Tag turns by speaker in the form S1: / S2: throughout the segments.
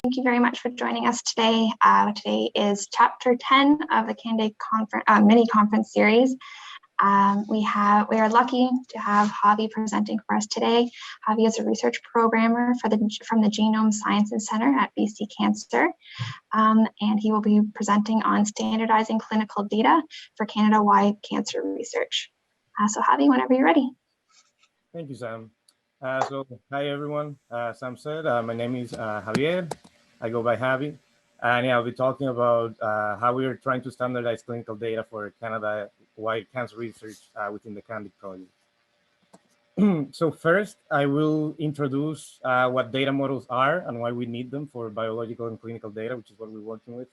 S1: Thank you very much for joining us today. Today is Chapter 10 of the CanDIG Mini-Conference Series. We are lucky to have Javi presenting for us today. Javi is a research programmer from the Genome Sciences Center at BC Cancer, and he will be presenting on standardizing clinical data for Canada-wide cancer research. So Javi, whenever you're ready.
S2: Thank you, Sam. Hi everyone. Sam said, my name is Javier. I go by Javi, and I'll be talking about how we are trying to standardize clinical data for Canada-wide cancer research within the CanDIG project. So first, I will introduce what data models are and why we need them for biological and clinical data, which is what we're working with.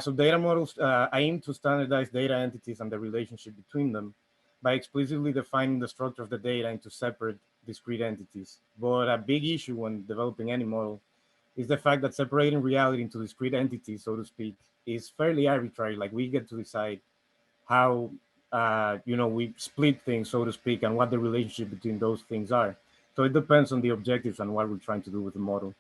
S2: So data models aim to standardize data entities and the relationship between them by explicitly defining the structure of the data into separate discrete entities. But a big issue when developing any model is the fact that separating reality into discrete entities, so to speak, is fairly arbitrary. Like we get to decide how we split things, so to speak, and what the relationship between those things are. So it depends on the objectives and what we're trying to do with the model.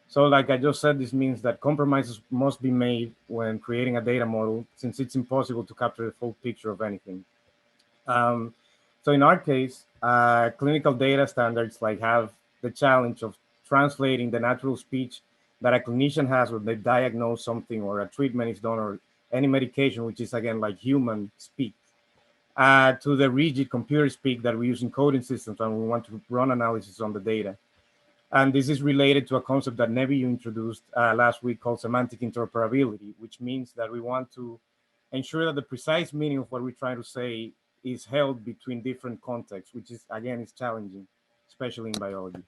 S2: So like I just said, this means that compromises must be made when creating a data model, since it's impossible to capture the full picture of anything. So in our case, clinical data standards have the challenge of translating the natural speech that a clinician has when they diagnose something or a treatment is done or any medication, which is again like human speak, to the rigid computer speak that we use in coding systems when we want to run analysis on the data. And this is related to a concept that Nevi introduced last week called semantic interoperability, which means that we want to ensure that the precise meaning of what we're trying to say is held between different contexts, which is, again, is challenging, especially in biology.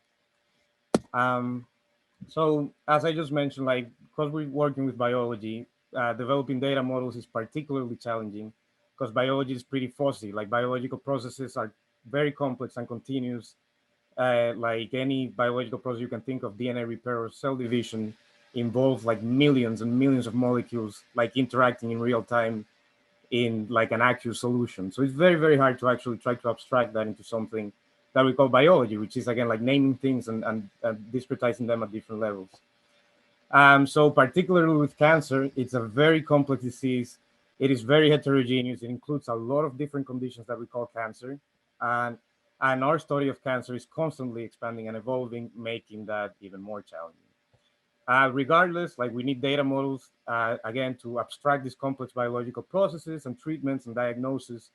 S2: So as I just mentioned, because we're working with biology, developing data models is particularly challenging because biology is pretty fuzzy. Like biological processes are very complex and continuous. Like any biological process you can think of, DNA repair or cell division involves like millions and millions of molecules like interacting in real time in like an aqueous solution. So it's very, very hard to actually try to abstract that into something that we call biology, which is again like naming things and discretizing them at different levels. So particularly with cancer, it's a very complex disease. It is very heterogeneous. It includes a lot of different conditions that we call cancer. And our study of cancer is constantly expanding and evolving, making that even more challenging. Regardless, we need data models, again, to abstract these complex biological processes and treatments and diagnosis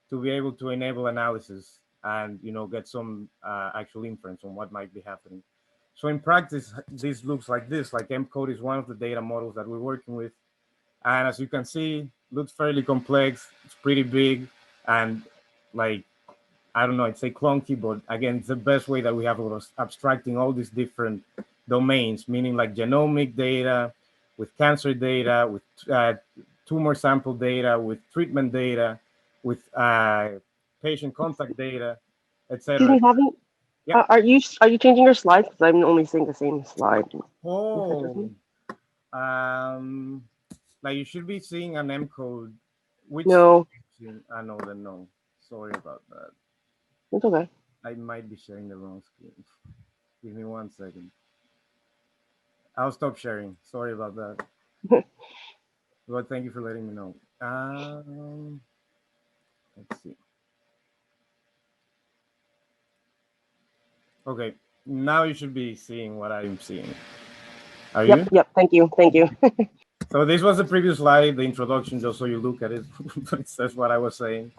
S2: to be able to enable analysis and, get some actual inference on what might be happening. So in practice, this looks like this. Like MCode is one of the data models that we're working with. And as you can see, looks fairly complex. It's pretty big. And I don't know, I'd say clunky, but again, it's the best way that we have of abstracting all these different domains, meaning like genomic data, with cancer data, with tumor sample data, with treatment data, with patient contact data, etc.
S3: Excuse me, Javi.
S2: Yeah.
S3: Are you changing your slides? Because I'm only seeing the same slide.
S2: Oh, you should be seeing an M code. Which
S3: no.
S2: I know then no. Sorry about that.
S3: It's okay.
S2: I might be sharing the wrong screen. Give me 1 second. I'll stop sharing. Sorry about that. But thank you for letting me know. Let's see. Okay, now you should be seeing what I'm seeing. Are you?
S3: Yep. Thank you.
S2: So this was the previous slide, the introduction, just so you look at it. It says what I was saying.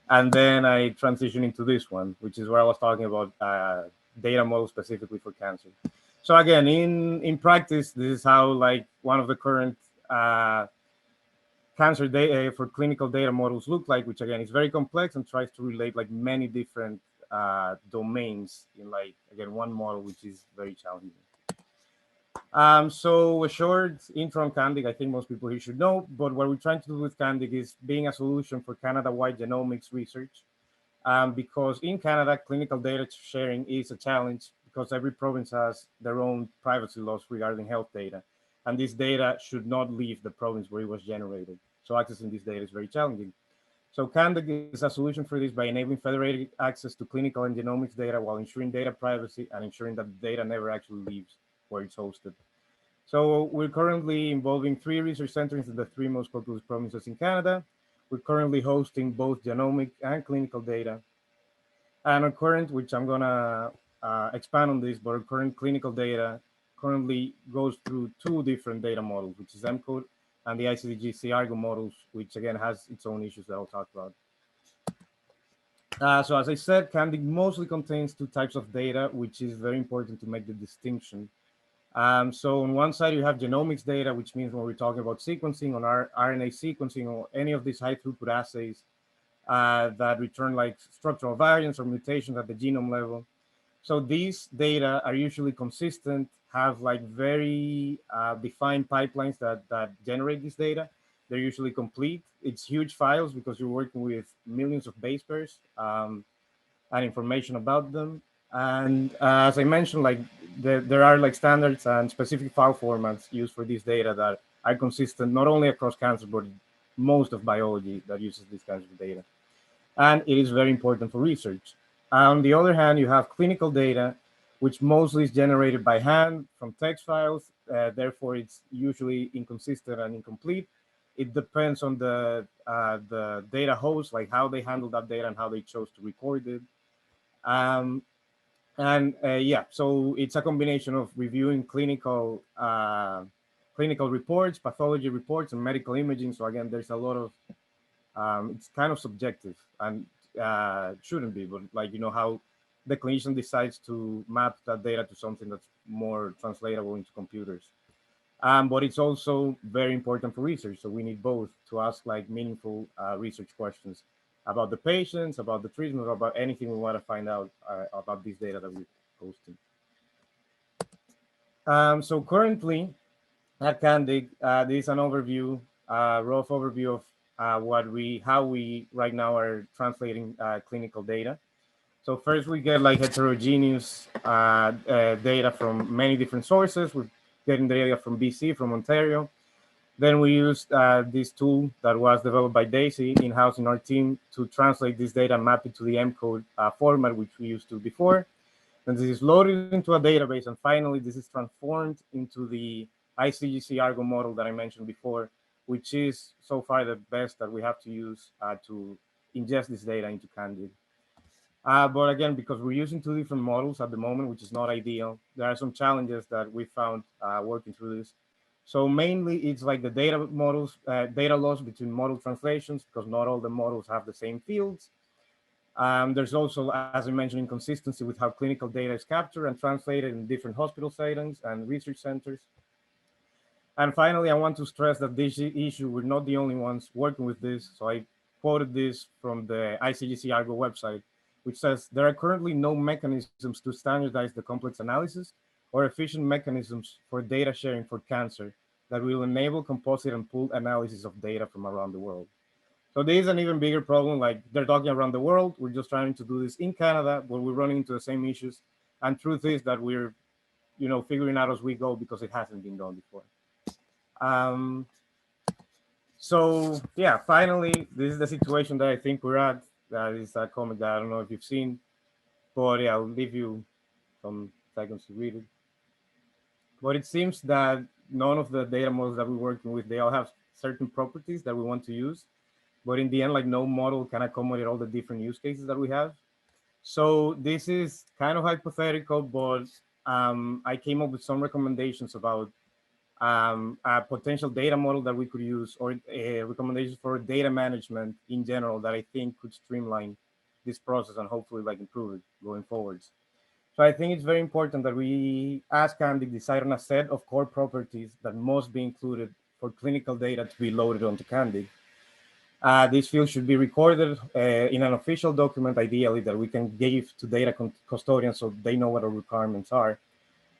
S2: And then I transition into this one, which is where I was talking about data models specifically for cancer. So again, in practice, this is how one of the current cancer data for clinical data models look like, which again is very complex and tries to relate many different domains in again one model, which is very challenging. So a short intro on CanDIG, I think most people here should know, but what we're trying to do with CanDIG is being a solution for Canada-wide genomics research, because in Canada, clinical data sharing is a challenge because every province has their own privacy laws regarding health data, and this data should not leave the province where it was generated. So accessing this data is very challenging. So CanDIG is a solution for this by enabling federated access to clinical and genomics data while ensuring data privacy and ensuring that the data never actually leaves where it's hosted. So we're currently involving 3 research centers in the 3 most populous provinces in Canada. We're currently hosting both genomic and clinical data. And our current, which I'm gonna expand on this, but our current clinical data currently goes through 2 different data models, which is MCODE and the ICDGC Argo models, which again has its own issues that I'll talk about. So as I said, CanDIG mostly contains 2 types of data, which is very important to make the distinction. So on one side, you have genomics data, which means when we're talking about sequencing on our RNA sequencing or any of these high throughput assays that return like structural variants or mutations at the genome level. So these data are usually consistent, have like very defined pipelines that generate this data. They're usually complete. It's huge files because you're working with millions of base pairs and information about them. And as I mentioned, like there are like standards and specific file formats used for this data that are consistent not only across cancer, but most of biology that uses these kinds of data. And it is very important for research. On the other hand, you have clinical data, which mostly is generated by hand from text files. Therefore, it's usually inconsistent and incomplete. It depends on the data host, like how they handle that data and how they chose to record it. Um, and yeah, so it's a combination of reviewing clinical reports, pathology reports, and medical imaging. So again, there's a lot of it's kind of subjective and shouldn't be, but like how the clinician decides to map that data to something that's more translatable into computers. But it's also very important for research. So we need both to ask like meaningful research questions about the patients, about the treatment, about anything we want to find out about this data that we're posting. So currently at CanDIG, this is an overview, rough overview of how we right now are translating clinical data. So first we get like heterogeneous data from many different sources. We're getting data from BC, from Ontario. Then we used this tool that was developed by Daisy in-house in our team to translate this data and map it to the MCODE format, which we used to before. Then this is loaded into a database, and finally this is transformed into the ICGC Argo model that I mentioned before, which is so far the best that we have to use to ingest this data into CanDIG. But again, because we're using 2 different models at the moment, which is not ideal, there are some challenges that we found working through this. So mainly it's like the data models, data loss between model translations, because not all the models have the same fields. There's also, as I mentioned, inconsistency with how clinical data is captured and translated in different hospital settings and research centers. And finally, I want to stress that this issue, we're not the only ones working with this. So I quoted this from the ICGC Argo website, which says there are currently no mechanisms to standardize the complex analysis or efficient mechanisms for data sharing for cancer that will enable composite and pooled analysis of data from around the world. So this is an even bigger problem. Like they're talking around the world. We're just trying to do this in Canada, but we're running into the same issues. And truth is that we're, figuring out as we go because it hasn't been done before. So yeah, finally, this is the situation that I think we're at. That is a comic that I don't know if you've seen, but yeah, I'll leave you some seconds to read it. But it seems that none of the data models that we're working with, they all have certain properties that we want to use. But in the end, like no model can accommodate all the different use cases that we have. So this is kind of hypothetical, but I came up with some recommendations about a potential data model that we could use, or recommendations for data management in general that I think could streamline this process and hopefully like improve it going forwards. So I think it's very important that we ask CanDIG decide on a set of core properties that must be included for clinical data to be loaded onto CanDIG. This field should be recorded in an official document, ideally, that we can give to data custodians so they know what our requirements are.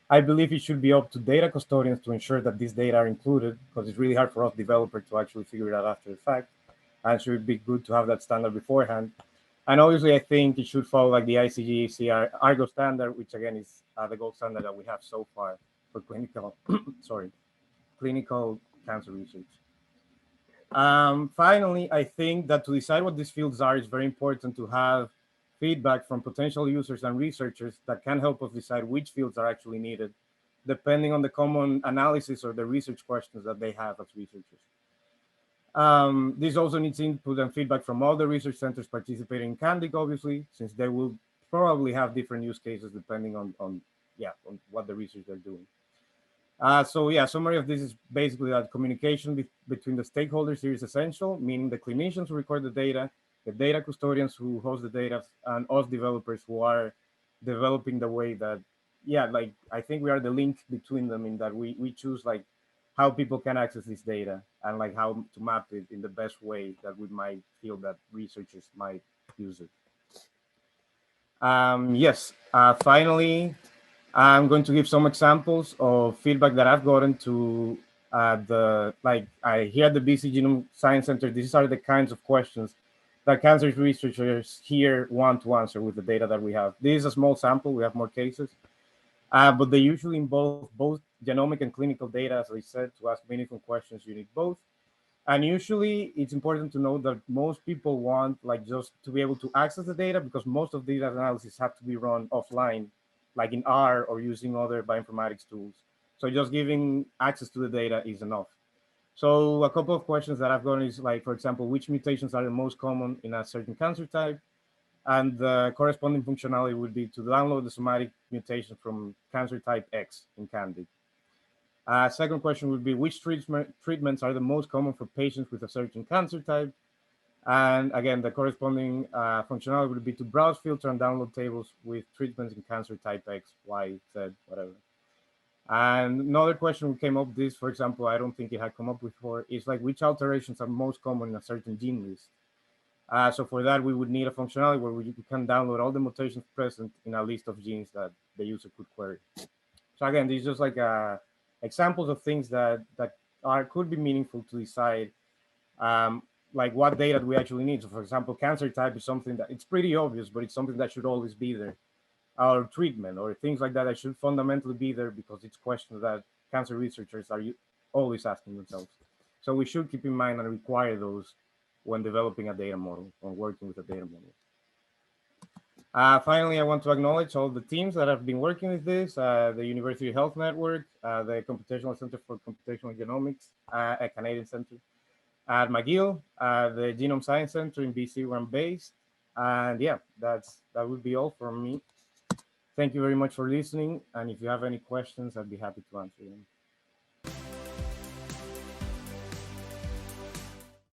S2: I believe it should be up to data custodians to ensure that these data are included, because it's really hard for us developers to actually figure it out after the fact. And it should be good to have that standard beforehand. And obviously, I think it should follow like the ICGC Argo standard, which again is the gold standard that we have so far for clinical, clinical cancer research. Finally, I think that to decide what these fields are, it's very important to have feedback from potential users and researchers that can help us decide which fields are actually needed. depending on the common analysis or the research questions that they have as researchers. This also needs input and feedback from all the research centers participating in CanDIG, obviously, since they will probably have different use cases depending on what the research they're doing. So yeah, summary of this is basically that communication between the stakeholders here is essential, meaning the clinicians who record the data custodians who host the data, and us developers who are developing the way that, like I think we are the link between them, in that we choose like how people can access this data and like how to map it in the best way that we might feel that researchers might use it. Yes, finally, I'm going to give some examples of feedback that I've gotten to here at the BC Genome Science Center. These are the kinds of questions that cancer researchers here want to answer with the data that we have. This is a small sample, we have more cases, but they usually involve both genomic and clinical data. As I said, to ask meaningful questions, you need both. And usually it's important to know that most people want like just to be able to access the data, because most of these analyses have to be run offline, like in R or using other bioinformatics tools. So just giving access to the data is enough. So a couple of questions that I've gotten is like, for example, which mutations are the most common in a certain cancer type? And the corresponding functionality would be to download the somatic mutation from cancer type X in CanDIG. Second question would be, which treatments are the most common for patients with a certain cancer type? And again, the corresponding functionality would be to browse, filter, and download tables with treatments in cancer type X, Y, Z, whatever. And another question came up, this, for example, I don't think it had come up before, is like, which alterations are most common in a certain gene list? So for that, we would need a functionality where we can download all the mutations present in a list of genes that the user could query. So again, these are just like examples of things that could be meaningful to decide like what data do we actually need. So for example, cancer type is something that it's pretty obvious, but it's something that should always be there. Or treatment or things like that should fundamentally be there, because it's questions that cancer researchers are always asking themselves. So we should keep in mind and require those when developing a data model or working with a data model. Finally, I want to acknowledge all the teams that have been working with this, the University Health Network, the Computational Center for Computational Genomics, a Canadian center, at McGill, the Genome Science Center in BC where I'm based. And yeah, that would be all from me. Thank you very much for listening. And if you have any questions, I'd be happy to answer them.